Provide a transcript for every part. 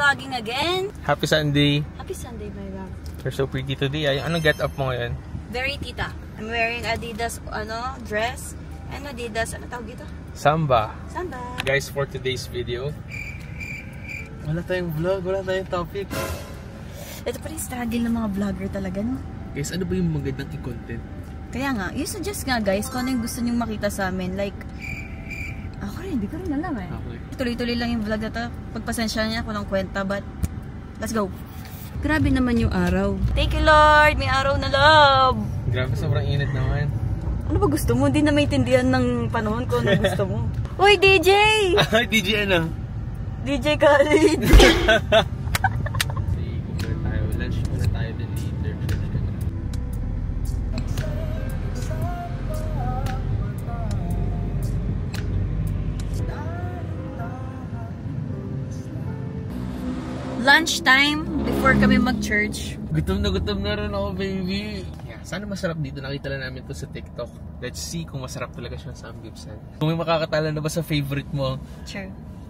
vlogging again. Happy Sunday. Happy Sunday, my love. You're so pretty today. Anong get up mo ngayon? Very tita. I'm wearing Adidas dress. And Adidas, ano tawag dito? Samba. Samba. Guys, for today's video, wala tayong vlog, wala tayong topic. Ito pa rin struggle ng mga vlogger talaga, no? Guys, ano ba yung magandang i-content? Kaya nga, you suggest nga guys kung ano yung gusto nyong makita sa amin. Like, ako rin, hindi ko rin alam eh. Okay. Tuloy-tuloy lang yung vlog na to. Pagpasensya niya ako ng kwenta, but let's go. Grabe naman yung araw. Thank you Lord, may araw na love. Grabe, sobrang init naman. Ano ba gusto mo? Hindi na maintindihan ng panahon ko ano gusto mo. Uy, DJ! DJ ano? DJ Khalid! Lunch muna tayo din later. Lunchtime before kami mag-church. Gutom na rin ako, baby. Yeah, sana masarap dito. Nakita lang namin to sa TikTok. Let's see kung masarap talaga siya sa Samgyeopsal. Kung may makakatala na ba sa favorite mo? Sure.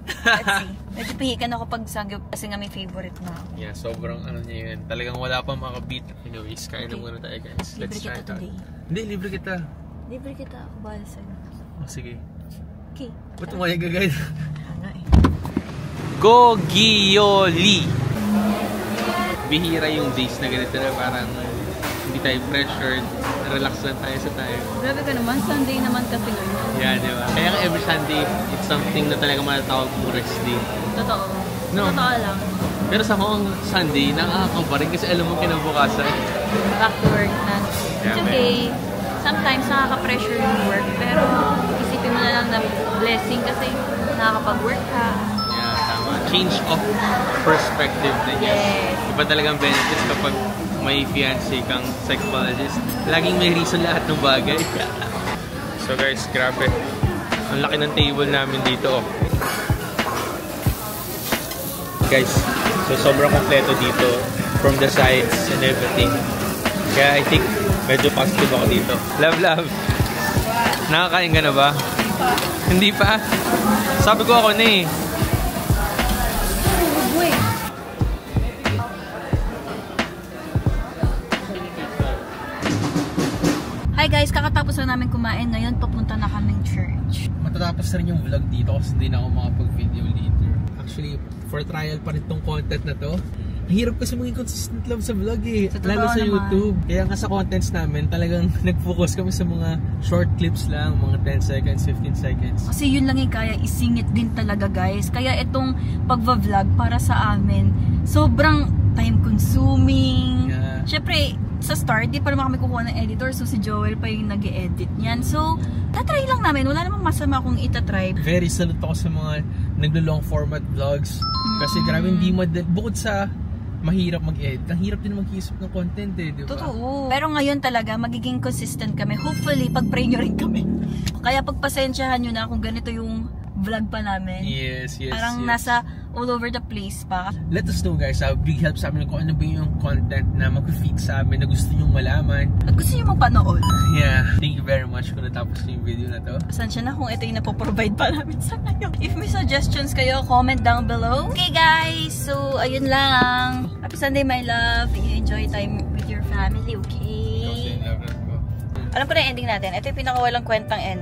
Let's see. Medyo pihikan ako pag Samgyup kasi nga may favorite na ako. Yeah, sobrang ano niya yun. Talagang wala pang makabit. Anyways, kain na muna tayo guys. Let's try it out. Hindi, libre kita. Libre kita. Ako bahala sa'yo. Oh, sige. Okay. Ba't umayag ka guys? Ano eh. Gogiyoli! Bihira yung days na ganito na parang hindi tayo pressured. Relax lang tayo sa tayo. Grabe ka naman. Sunday naman kasi ngayon. Yeah, di ba? Kaya every Sunday, it's something na talaga matatawag mo rest day. Totoo. No. Totoo lang. Pero sa mga Sunday, nakakakaw pa rin kasi alam mo kinabukasan. Back to work na. It's okay. Sometimes nakaka-pressure yung work. Pero isipin mo na lang na blessing kasi nakakapag-work ka. Yeah, tama. Change of perspective na yan. Yes. Iba talagang benefits kapag may fiancé kang psychologist. Laging may reason lahat ng bagay. So guys, grabe. Ang laki ng table namin dito. Oh. Guys, so sobrang kompleto dito. From the sides and everything. Kaya I think medyo positive ako dito. Love, love. Nakakain ka na ba? Hindi pa? Sabi ko ako na eh. Hi guys, kakatapos lang namin kumain. Ngayon, papunta na kaming church. Matatapos na rin yung vlog dito kasi hindi na ako makapag-video later. Actually, for trial pa rin tong content na to. Hirap kasi maging consistent lang sa vlog eh. Lalo sa YouTube. Kaya nga sa contents namin, talagang nag-focus kami sa mga short clips lang. Mga 10 seconds, 15 seconds. Kasi yun lang yung kaya isingit din talaga guys. Kaya itong pagva-vlog para sa amin, sobrang time consuming. Yeah. Syempre, sa start, di pa naman kami kukuha ng editor. So si Joel pa yung nag-e-edit niyan. So, tatry lang namin. Wala namang masama kung itatry. Very salute ako sa mga naglo-long format vlogs. Kasi grabe hindi bukod sa mahirap mag-edit, ang hirap din mag-isip ng content eh, di ba? Totoo. Pero ngayon talaga, magiging consistent kami. Hopefully, pag-pray nyo rin kami. Kaya pagpasensyahan nyo na kung ganito yung vlog pa namin. Yes, yes, parang yes. nasa all over the place pa. Let us know guys, big help sa amin kung ano ba yung content na mag-fit sa amin na gusto nyo malaman. At gusto nyo mapanood. Yeah, thank you very much kung natapos yung video na to. Pasensya na kung ito yung napoprovide pa namin sa ngayon. If may suggestions kayo, comment down below. Okay guys, so ayun lang. Happy Sunday my love. You enjoy time with your family, okay? Kasi love ko. Alam ko na yung ending natin. Ito yung pinakawalang kwentang end.